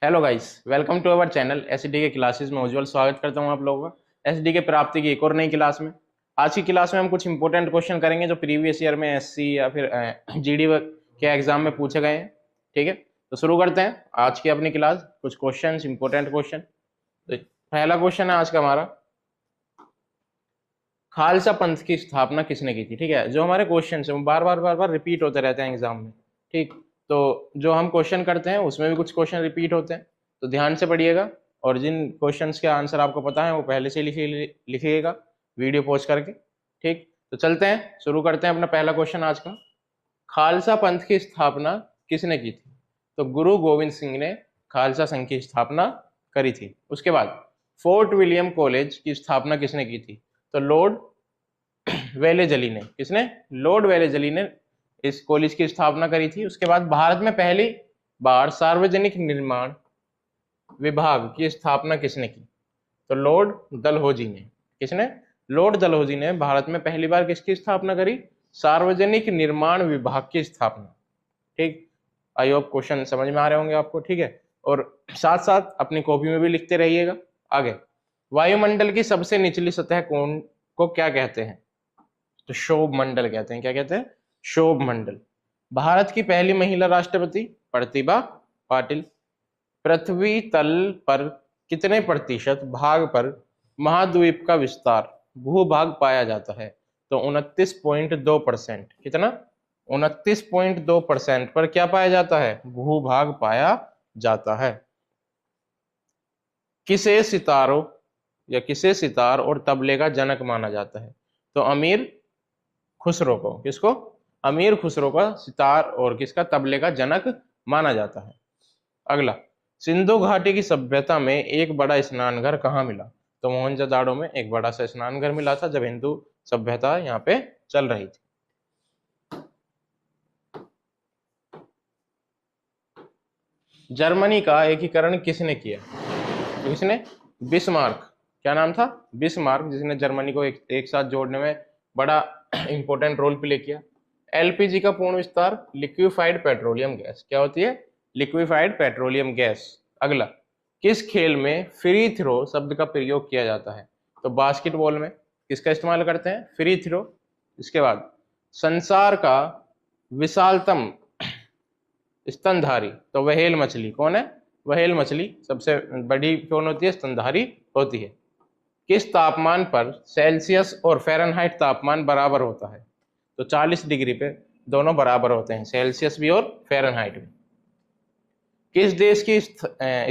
Hello guys, welcome to our channel SD के classes में उज्जवल स्वागत करता हूं आप लोगों का एसडी के प्राप्ति की एक और नई क्लास में। आज की क्लास में हम कुछ इंपॉर्टेंट क्वेश्चन करेंगे जो प्रीवियस ईयर में एससी या फिर जीडी के एग्जाम में पूछे गए हैं। ठीक है, तो शुरू करते हैं आज की अपनी क्लास। कुछ क्वेश्चन, इंपॉर्टेंट क्वेश्चन। तो पहला क्वेश्चन है आज का हमारा, खालसा पंथ की स्थापना किसने की थी। ठीक है, जो हमारे क्वेश्चन है वो बार बार रिपीट होते रहते हैं एग्जाम में। ठीक, तो जो हम क्वेश्चन करते हैं उसमें भी कुछ क्वेश्चन रिपीट होते हैं, तो ध्यान से पढ़िएगा। और जिन क्वेश्चंस के आंसर आपको पता है वो पहले से लिखिएगा वीडियो पॉज करके। ठीक, तो चलते हैं, शुरू करते हैं अपना पहला क्वेश्चन आज का। खालसा पंथ की स्थापना किसने की थी। तो गुरु गोविंद सिंह ने खालसा संघ की स्थापना करी थी। उसके बाद फोर्ट विलियम कॉलेज की स्थापना किसने की थी। तो लॉर्ड वेलेजली ने। किसने? लॉर्ड वेलेजली ने इस कॉलेज की स्थापना करी थी। उसके बाद भारत में पहली बार सार्वजनिक निर्माण विभाग की स्थापना किसने की। तो लॉर्ड डलहौजी ने। किसने? लॉर्ड डलहौजी ने भारत में पहली बार किसकी स्थापना करी? सार्वजनिक निर्माण विभाग की स्थापना। ठीक, आई होप क्वेश्चन समझ में आ रहे होंगे आपको। ठीक है, और साथ साथ अपनी कॉपी में भी लिखते रहिएगा। आगे, वायुमंडल की सबसे निचली सतह कौन को क्या कहते हैं। तो शोभ मंडल कहते हैं। क्या कहते हैं? शोभ मंडल। भारत की पहली महिला राष्ट्रपति प्रतिभा पाटिल। पृथ्वी तल पर कितने प्रतिशत भाग पर महाद्वीप का विस्तार भूभाग पाया जाता है। तो 29.2%। कितना? 29.2% पर क्या पाया जाता है? भूभाग पाया जाता है। किसे सितारों या किसे सितार और तबले का जनक माना जाता है। तो अमीर खुसरो को। किसको? अमीर खुसरो का सितार और किसका? तबले का जनक माना जाता है। अगला, सिंधु घाटी की सभ्यता में एक बड़ा स्नान घर कहाँ मिला। तो मोहनजोदाड़ो में एक बड़ा सा स्नान घर मिला था जब हिंदू सभ्यता यहाँ पे चल रही थी। जर्मनी का एकीकरण किसने किया। तो किसने? बिस्मार्क। क्या नाम था? बिस्मार्क, जिसने जर्मनी को एक साथ जोड़ने में बड़ा इंपॉर्टेंट रोल प्ले किया। एलपीजी का पूर्ण विस्तार लिक्विफाइड पेट्रोलियम गैस। क्या होती है? Liquefied petroleum gas. अगला, किस खेल में फ्री थ्रो शब्द का प्रयोग किया जाता है। तो बास्केटबॉल में किसका इस्तेमाल करते हैं? Free throw. इसके बाद, संसार का विशालतम स्तनधारी। तो व्हेल मछली कौन है? व्हेल मछली सबसे बड़ी कौन होती है? स्तनधारी होती है। किस तापमान पर सेल्सियस और फ़ारेनहाइट तापमान बराबर होता है। तो 40 डिग्री पे दोनों बराबर होते हैं, सेल्सियस भी और फ़ारेनहाइट भी। किस देश की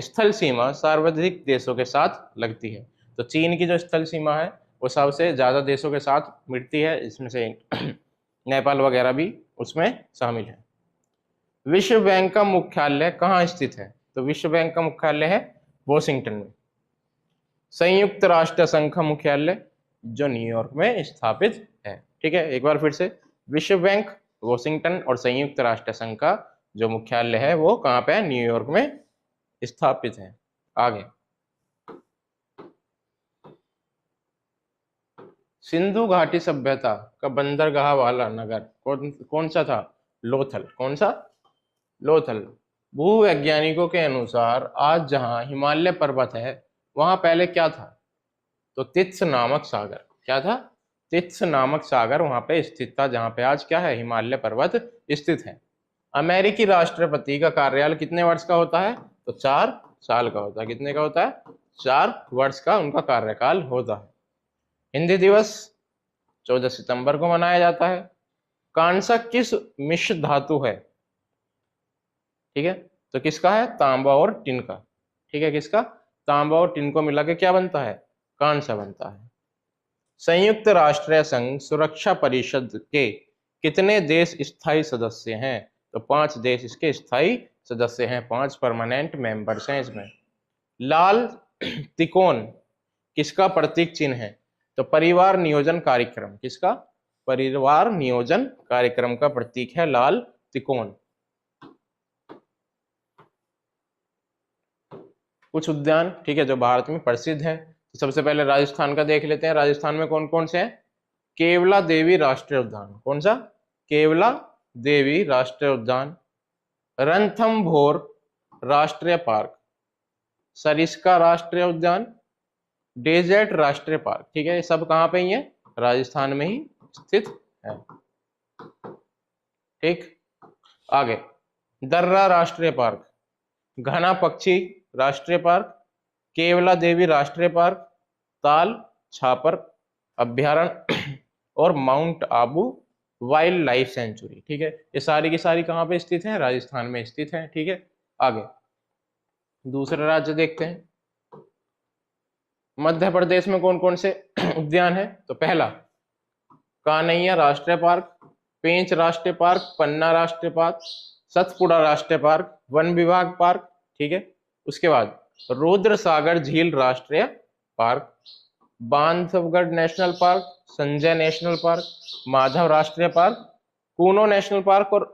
स्थल सीमा सार्वधिक देशों के साथ लगती है। तो चीन की जो स्थल सीमा है वो सबसे ज्यादा देशों के साथ मिलती है, इसमें से नेपाल वगैरह भी उसमें शामिल है। विश्व बैंक का मुख्यालय कहाँ स्थित है। तो विश्व बैंक का मुख्यालय है वॉशिंगटन में। संयुक्त राष्ट्र संघ का मुख्यालय जो न्यूयॉर्क में स्थापित है। ठीक है, एक बार फिर से, विश्व बैंक, वॉशिंगटन और संयुक्त राष्ट्र संघ का जो मुख्यालय है वो कहाँ पे है? न्यूयॉर्क में स्थापित है। आगे, सिंधु घाटी सभ्यता का बंदरगाह वाला नगर कौन सा था? लोथल। कौन सा? लोथल। भूवैज्ञानिकों के अनुसार आज जहां हिमालय पर्वत है वहां पहले क्या था। तो तित्स नामक सागर। क्या था? तित्स नामक सागर वहां पे स्थित था जहां पे आज क्या है? हिमालय पर्वत स्थित है। अमेरिकी राष्ट्रपति का कार्यकाल कितने वर्ष का होता है। तो 4 साल का होता है। कितने का होता है? 4 वर्ष का उनका कार्यकाल होता है। हिंदी दिवस 14 सितंबर को मनाया जाता है। कांसा किस मिश्र धातु है। ठीक है, तो किसका है? तांबा और टिन का। ठीक है, किसका? तांबा और टिन को मिला के क्या बनता है? कांसा बनता है। संयुक्त राष्ट्र संघ सुरक्षा परिषद के कितने देश स्थायी सदस्य हैं। तो 5 देश इसके स्थायी सदस्य हैं, 5 परमानेंट मेंबर्स हैं इसमें। लाल तिकोन किसका प्रतीक चिन्ह है। तो परिवार नियोजन कार्यक्रम। किसका? परिवार नियोजन कार्यक्रम का प्रतीक है लाल तिकोन। कुछ उद्यान, ठीक है, जो भारत में प्रसिद्ध हैं। तो सबसे पहले राजस्थान का देख लेते हैं। राजस्थान में कौन कौन से हैं? केवला देवी राष्ट्रीय उद्यान। कौन सा? केवला देवी राष्ट्रीय उद्यान। रणथंभौर राष्ट्रीय पार्क। सरिस्का राष्ट्रीय उद्यान, डेजर्ट राष्ट्रीय पार्क। ठीक है, ये सब कहाँ पे ही है? राजस्थान में ही स्थित है। ठीक, आगे दर्रा राष्ट्रीय पार्क, घना पक्षी राष्ट्रीय पार्क, केवला देवी राष्ट्रीय पार्क, ताल छापर अभ्यारण्य और mount Abu wild life sanctuary. ठीक है, ये सारी की सारी कहाँ पे स्थित है? राजस्थान में स्थित है। ठीक है, आगे दूसरा राज्य देखते हैं। मध्य प्रदेश में कौन कौन से उद्यान है? तो पहला कान्हैया राष्ट्रीय पार्क, पेंच राष्ट्रीय पार्क, पन्ना राष्ट्रीय पार्क, सतपुड़ा राष्ट्रीय पार्क, वन विभाग पार्क। ठीक है, उसके बाद रुद्र सागर झील राष्ट्रीय park, Bandhavgarh national park, Sanjay national park, Madhav राष्ट्रीय पार्क, कूनो नेशनल पार्क और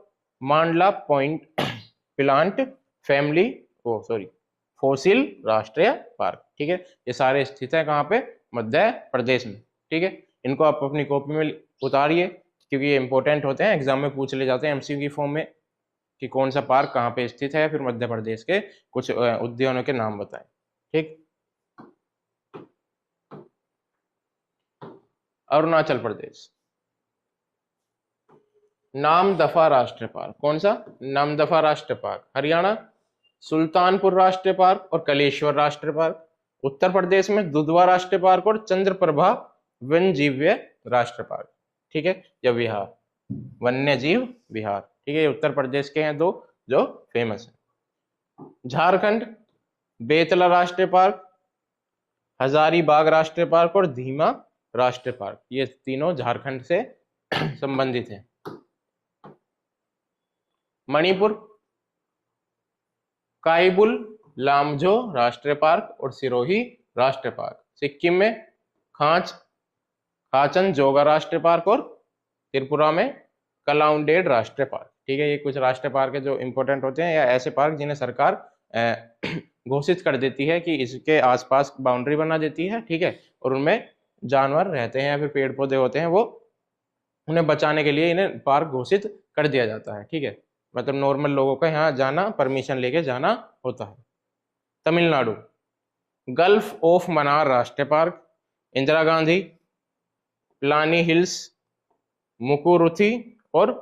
मांडला पॉइंट प्लांट फैमिली फोसिल राष्ट्रीय पार्क। ठीक है, ये सारे स्थित है कहाँ पे? मध्य प्रदेश में। ठीक है, इनको आप अपनी कॉपी में उतारिए क्योंकि ये इंपॉर्टेंट होते हैं, एग्जाम में पूछ ले जाते हैं एमसीक्यू की फॉर्म में कि कौन सा पार्क कहाँ पे स्थित है, फिर मध्य प्रदेश के कुछ उद्यानों के नाम बताएं। ठीक, अरुणाचल प्रदेश नामदफा राष्ट्रीय पार्क। कौन सा? नामदफा राष्ट्रीय पार्क। हरियाणा सुल्तानपुर राष्ट्रीय पार्क और कलेश्वर राष्ट्रीय पार्क। उत्तर प्रदेश में दुधवा राष्ट्रीय पार्क और चंद्रप्रभा वन्यजीव राष्ट्रीय पार्क। ठीक है, या विहार, वन्य जीव विहार। ठीक है, ये उत्तर प्रदेश के हैं दो जो फेमस है। झारखंड बेतला राष्ट्रीय पार्क, हजारीबाग राष्ट्रीय पार्क और धीमा राष्ट्रीय पार्क। ये तीनों झारखंड से संबंधित हैं। मणिपुर काइबुल लामजो राष्ट्रीय पार्क और सिरोही राष्ट्रीय पार्क। सिक्किम में खाचन जोगा राष्ट्रीय पार्क और त्रिपुरा में कलाउंडेड राष्ट्रीय पार्क। ठीक है, ये कुछ राष्ट्रीय पार्क है जो इंपॉर्टेंट होते हैं या ऐसे पार्क जिन्हें सरकार घोषित कर देती है कि इसके आसपास बाउंड्री बना देती है। ठीक है, और उनमें जानवर रहते हैं या फिर पेड़ पौधे होते हैं, वो उन्हें बचाने के लिए इन्हें पार्क घोषित कर दिया जाता है। ठीक है, मतलब नॉर्मल लोगों का यहाँ जाना, परमिशन लेके जाना होता है। तमिलनाडु गल्फ ऑफ मन्नार राष्ट्रीय पार्क, इंदिरा गांधी प्लानी हिल्स, मुकुरुथी और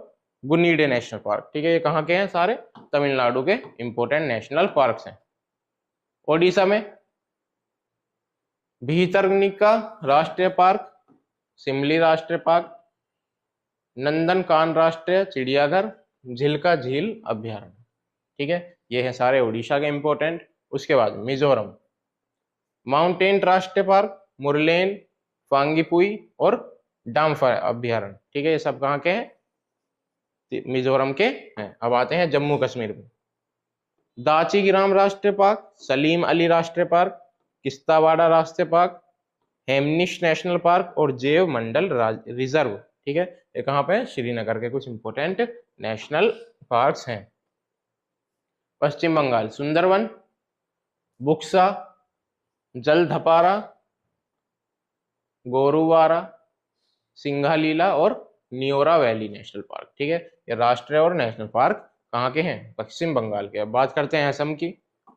गुनीडे नेशनल पार्क। ठीक है, ये कहाँ के हैं? सारे तमिलनाडु के इंपोर्टेंट नेशनल पार्क्स हैं। ओडिशा में भीतरकनिका राष्ट्रीय पार्क, सिमली राष्ट्रीय पार्क, नंदनकान राष्ट्रीय चिड़ियाघर, झिल्का झील अभ्यारण्य। ठीक है, ये है सारे उड़ीसा के इंपोर्टेंट। उसके बाद मिजोरम माउंटेन राष्ट्रीय पार्क, मुरलेन, फांगीपुई और डाम्फर अभ्यारण्य। ठीक है, ये सब कहाँ के हैं? मिजोरम के हैं। अब आते हैं जम्मू कश्मीर में। दाचीगिराम राष्ट्रीय पार्क, सलीम अली राष्ट्रीय पार्क, किस्तावाड़ा राष्ट्रीय पार्क, हेमनिश नेशनल पार्क और जैव मंडल रिजर्व। ठीक है, ये कहाँ पे? श्रीनगर के कुछ इंपोर्टेंट नेशनल पार्क्स हैं। पश्चिम बंगाल सुंदरवन, बुक्सा, जलधपारा, गोरुवारा, सिंघालीला और नियोरा वैली नेशनल पार्क। ठीक है, ये राष्ट्रीय और नेशनल पार्क कहाँ के हैं? पश्चिम बंगाल के। अब बात करते हैं असम की।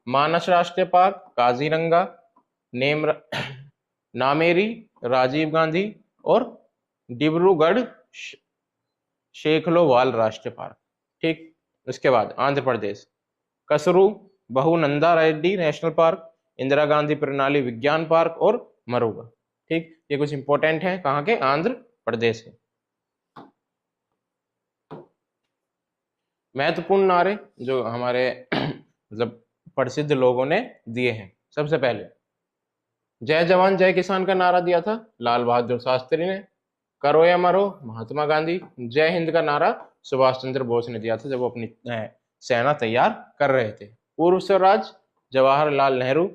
मानस राष्ट्रीय पार्क, काजीरंगा, नामेरी, राजीव गांधी और डिब्रूगढ़ शेखलोवाल राष्ट्रीय पार्क। ठीक, उसके बाद आंध्र प्रदेश कसरू बहुनंदा रेड्डी नेशनल पार्क, इंदिरा गांधी प्रणाली विज्ञान पार्क और मरुगा। ठीक, ये कुछ इंपॉर्टेंट है कहाँ के? आंध्र प्रदेश के। महत्वपूर्ण नारे जो हमारे मतलब प्रसिद्ध लोगों ने दिए हैं। सबसे पहले जय जवान जय किसान का नारा दिया था लाल बहादुर शास्त्री ने। करो या मरो महात्मा गांधी। जय हिंद का नारा सुभाष चंद्र बोस ने दिया था जब वो अपनी सेना तैयार कर रहे थे। पूर्व स्वराज जवाहरलाल नेहरू।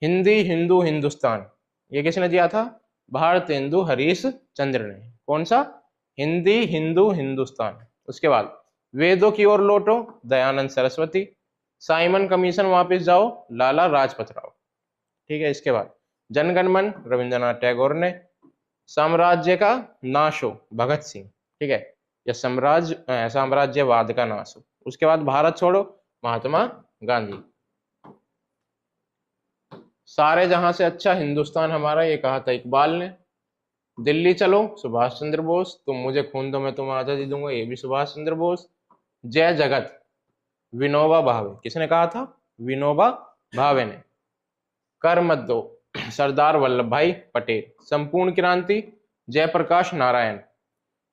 हिंदी हिंदू हिंदुस्तान, ये किसने दिया था? भारतेंदु हरीश चंद्र ने। कौन सा? हिंदी हिंदू हिंदुस्तान। उसके बाद वेदों की ओर लौटो दयानंद सरस्वती। साइमन कमीशन वापस जाओ लाला लाजपत राय। ठीक है, इसके बाद जनगण मन रविंद्रनाथ टैगोर ने। साम्राज्य का नाश हो भगत सिंह। ठीक है, या साम्राज्यवाद का नाश हो। उसके बाद भारत छोड़ो महात्मा गांधी। सारे जहां से अच्छा हिंदुस्तान हमारा, ये कहा था इकबाल ने। दिल्ली चलो, सुभाष चंद्र बोस। तुम मुझे खून दो मैं तुम्हें आजादी दूंगा, ये भी सुभाष चंद्र बोस। जय जगत, विनोबा भावे। किसने कहा था? विनोबा भावे ने। कर मत दो, सरदार वल्लभ भाई पटेल। संपूर्ण क्रांति, Jayaprakash Narayan.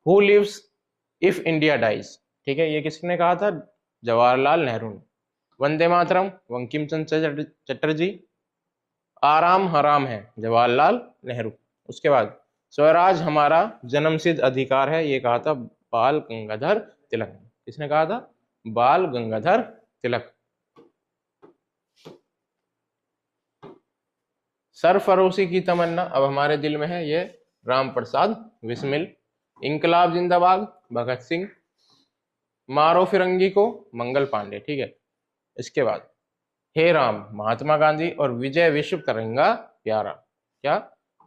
Who lives if India dies, ठीक है, ये किसने कहा था? जवाहरलाल नेहरू ने। वंदे मातरम, बंकिम चंद्र चटर्जी। आराम हराम है, जवाहरलाल नेहरू। उसके बाद स्वराज हमारा जन्मसिद्ध अधिकार है, ये कहा था बाल गंगाधर तिलक ने। किसने कहा था? बाल गंगाधर तिलक। सरफरोशी की तमन्ना अब हमारे दिल में है, ये राम प्रसाद बिस्मिल। इंकलाब जिंदाबाद, भगत सिंह। मारो फिरंगी को, मंगल पांडे, ठीक है। इसके बाद हे राम, महात्मा गांधी। और विजय विश्व तिरंगा प्यारा, क्या?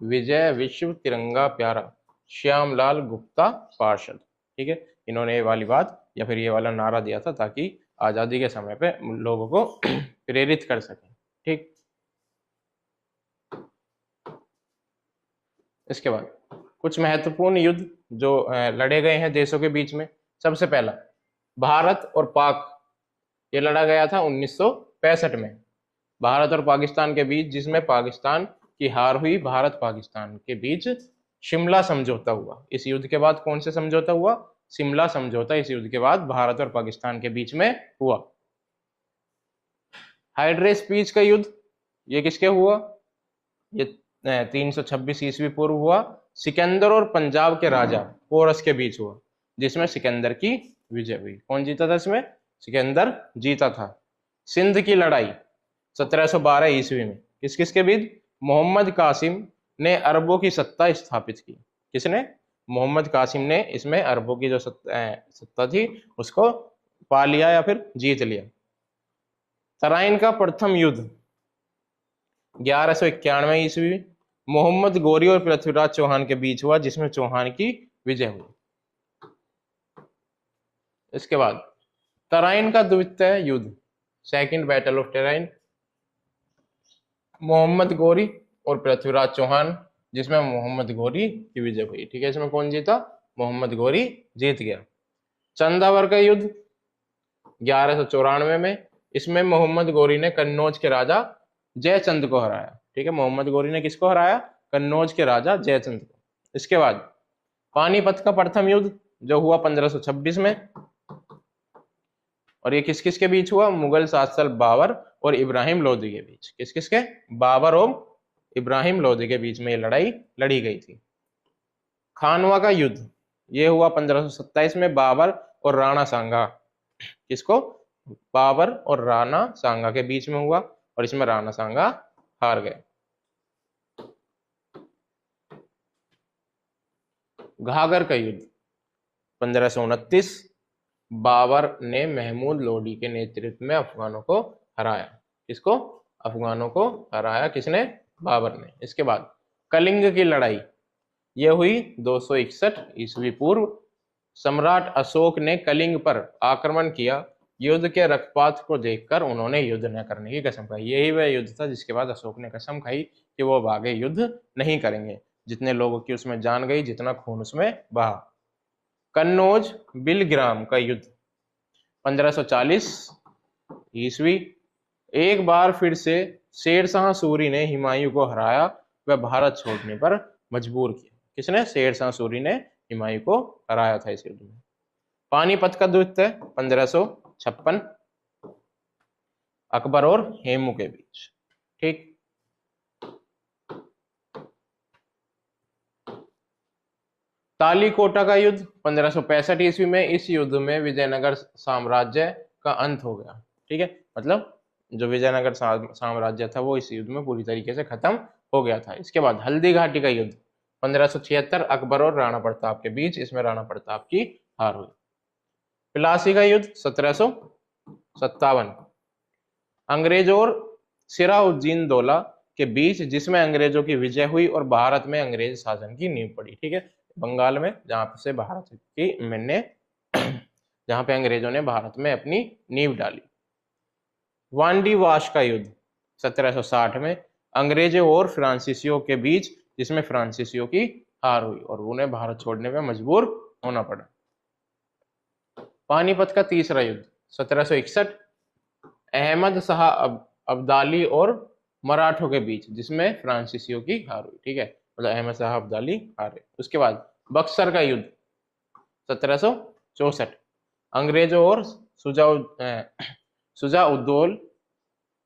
विजय विश्व तिरंगा प्यारा, श्यामलाल गुप्ता पार्षद, ठीक है। इन्होंने ये वाली बात या फिर ये वाला नारा दिया था ताकि आजादी के समय पे लोगों को प्रेरित कर सके, ठीक। इसके बाद कुछ महत्वपूर्ण युद्ध जो लड़े गए हैं देशों के बीच में। सबसे पहला भारत और पाक, ये लड़ा गया था 1965 में, भारत और पाकिस्तान के बीच, जिसमें पाकिस्तान की हार हुई। भारत पाकिस्तान के बीच शिमला समझौता हुआ। इस युद्ध के बाद कौन से समझौता हुआ? शिमला समझौता इस युद्ध के बाद भारत और पाकिस्तान के बीच में हुआ। हाइड्रेस पीच का युद्ध, ये किसके हुआ? ये 326 ईस्वी पूर्व हुआ। सिकंदर और पंजाब के राजा पोरस के बीच हुआ, जिसमें सिकंदर की विजय हुई। कौन जीता था इसमें? सिकंदर जीता था। सिंध की लड़ाई 1712 ईस्वी में किस किस के बीच? मोहम्मद कासिम ने अरबों की सत्ता स्थापित की। किसने? मोहम्मद कासिम ने इसमें अरबों की जो सत्ता थी उसको पा लिया या फिर जीत लिया। तराइन का प्रथम युद्ध 1191 ईस्वी में मोहम्मद गोरी और पृथ्वीराज चौहान के बीच हुआ, जिसमें चौहान की विजय हुई। इसके बाद तराइन का द्वितीय युद्ध, second battle of Tarain, Mohammad Ghori और पृथ्वीराज चौहान, जिसमें मोहम्मद गोरी की विजय हुई, ठीक है। इसमें कौन जीता? मोहम्मद गोरी जीत गया। चंदावर का युद्ध 1194 में, इसमें मोहम्मद गोरी ने कन्नौज के राजा जयचंद को हराया, ठीक है। मोहम्मद गोरी ने किसको हराया? कन्नौज के राजा जयचंद को। इसके बाद पानीपत का प्रथम युद्ध जो हुआ 1526 में, और ये किस किस के बीच हुआ? मुगल शासक बाबर और इब्राहिम लोदी के बीच। किस किस के? बाबर और इब्राहिम लोदी के बीच में ये लड़ाई लड़ी गई थी। खानवा का युद्ध ये हुआ 1527 में, बाबर और राणा सांगा। किसको? बाबर और राणा सांगा के बीच में हुआ, और इसमें राणा सांगा हार गए। घाघर का युद्ध 1529, बाबर ने महमूद लोडी के नेतृत्व में अफगानों को हराया। किसको? अफगानों को हराया किसने? बाबर ने। इसके बाद कलिंग की लड़ाई यह हुई 261 ईस्वी पूर्व। सम्राट अशोक ने कलिंग पर आक्रमण किया। युद्ध के रक्तपात को देखकर उन्होंने युद्ध न करने की कसम खाई। यही वह युद्ध था जिसके बाद अशोक ने कसम खाई कि वो आगे युद्ध नहीं करेंगे। जितने लोगों की उसमें जान गई, जितना खून उसमें बहा। कन्नौज बिलग्राम का युद्ध 1540 ईस्वी, एक बार फिर से शेरशाह सूरी ने हुमायूं को हराया व भारत छोड़ने पर मजबूर किया। किसने? शेरशाह सूरी ने हुमायूं को हराया था इस युद्ध में। पानीपत का युद्ध 1556, अकबर और हेमू के बीच, ठीक। तालीकोटा का युद्ध 1565 ईस्वी में, इस युद्ध में विजयनगर साम्राज्य का अंत हो गया, ठीक है। मतलब जो विजयनगर साम्राज्य था वो इस युद्ध में पूरी तरीके से खत्म हो गया था। इसके बाद हल्दी घाटी का युद्ध 1576, अकबर और राणा प्रताप के बीच, इसमें राणा प्रताप की हार हुई। प्लासी का युद्ध 1757, अंग्रेजों और सिराउद्दीन दौला के बीच, जिसमें अंग्रेजों की विजय हुई और भारत में अंग्रेज शासन की नींव पड़ी, ठीक है। बंगाल में जहां से भारत की मैंने जहां पे अंग्रेजों ने भारत में अपनी नींव डाली। वांडी वाश का युद्ध 1760 में, अंग्रेजों और फ्रांसीसियों के बीच, जिसमें फ्रांसीसियों की हार हुई और उन्हें भारत छोड़ने में मजबूर होना पड़ा। पानीपत का तीसरा युद्ध 1761, अहमद शाह अब्दाली और मराठों के बीच, जिसमें फ्रांसीसियों की हार हुई। ठीक है, मतलब अहमद शाह अब्दाली हारे। उसके बाद बक्सर का युद्ध 1764, अंग्रेजों और शुजाउद्दौल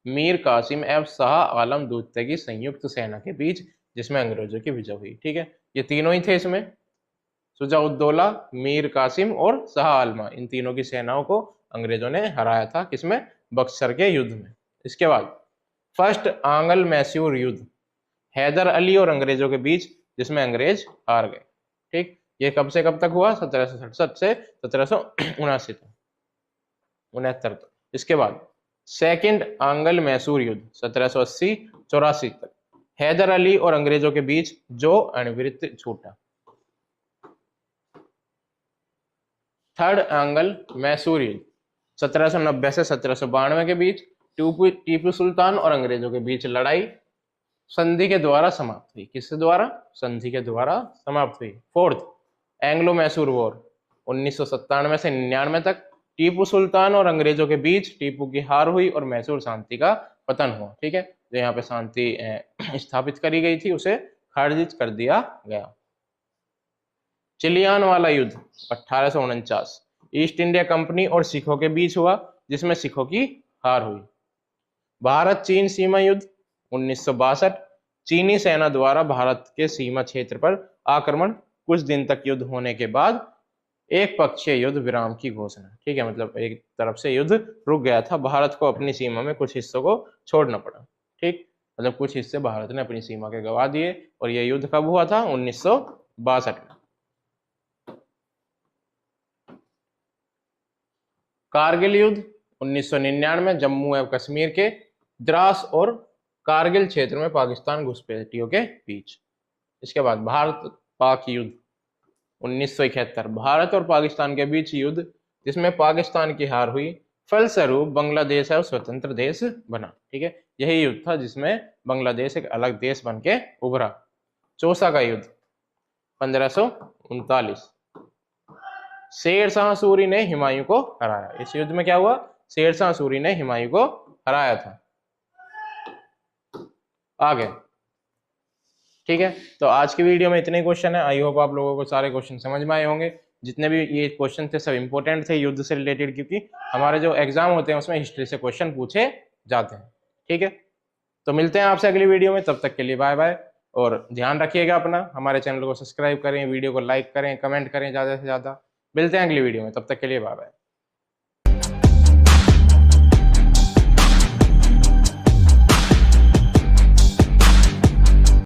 मीर कासिम एवं शाह आलम दूते की संयुक्त सेना के बीच, जिसमें अंग्रेजों की विजय हुई। ठीक है, ये तीनों ही थे इसमें, शुजाउद्दौला, मीर कासिम और शाह आलम, इन तीनों की सेनाओं को अंग्रेजों ने हराया था, किसमें? बक्सर के युद्ध में। इसके बाद फर्स्ट आंग्ल मैसूर युद्ध, हैदर अली और अंग्रेजों के बीच, जिसमें अंग्रेज हार गए। ठीक, ये कब से कब तक हुआ? 1767 से 1779 तक, 69 तक। इसके बाद सेकंड आंग्ल मैसूर युद्ध 1780-84 तक, हैदर अली और अंग्रेजों के बीच, जो अणिवृत्त छूटा। थर्ड आंग्ल मैसूर युद्ध 1790 से 1792 के बीच, टीपू सुल्तान और अंग्रेजों के बीच लड़ाई संधि के द्वारा समाप्त हुई। किसके द्वारा? संधि के द्वारा समाप्त हुई। फोर्थ एंग्लो मैसूर वॉर 1997 से 99 तक, टीपू सुल्तान और अंग्रेजों के बीच टीपू की हार हुई और मैसूर शांति का पतन हुआ। ठीक है, जो यहाँ पे शांति स्थापित करी गई थी उसे खारिज कर दिया गया। चिलियान वाला युद्ध 1849, ईस्ट इंडिया कंपनी और सिखों के बीच हुआ, जिसमें सिखों की हार हुई। भारत चीन सीमा युद्ध 1962, चीनी सेना द्वारा भारत के सीमा क्षेत्र पर आक्रमण, कुछ दिन तक युद्ध होने के बाद एक पक्षीय युद्ध विराम की घोषणा। ठीक है, मतलब एक तरफ से युद्ध रुक गया था, भारत को अपनी सीमा में कुछ हिस्सों को छोड़ना पड़ा। ठीक, मतलब कुछ हिस्से भारत ने अपनी सीमा के गवा दिए। और यह युद्ध कब हुआ था? 1962 में। कारगिल युद्ध 1999, जम्मू एवं कश्मीर के द्रास और कारगिल क्षेत्र में पाकिस्तान घुसपैठियों के बीच। इसके बाद भारत पाक युद्ध 1971, भारत और पाकिस्तान के बीच युद्ध, जिसमें पाकिस्तान की हार हुई, फलस्वरूप बांग्लादेश अब स्वतंत्र देश बना। ठीक है, यही युद्ध था जिसमें बांग्लादेश एक अलग देश बन के उभरा। चौसा का युद्ध 1539, शेर शाह सूरी ने हुमायूं को हराया। इस युद्ध में क्या हुआ? शेर शाह सूरी ने हुमायूं को हराया था। आगे, ठीक है, तो आज की वीडियो में इतने क्वेश्चन है। आई होप आप लोगों को सारे क्वेश्चन समझ में आए होंगे। जितने भी ये क्वेश्चन थे सब इंपॉर्टेंट थे युद्ध से रिलेटेड, क्योंकि हमारे जो एग्जाम होते हैं उसमें हिस्ट्री से क्वेश्चन पूछे जाते हैं। ठीक है, तो मिलते हैं आपसे अगली वीडियो में, तब तक के लिए बाय बाय। और ध्यान रखिएगा अपना, हमारे चैनल को सब्सक्राइब करें, वीडियो को लाइक करें, कमेंट करें ज़्यादा से ज़्यादा। मिलते हैं अगली वीडियो में, तब तक के लिए बाय बाय।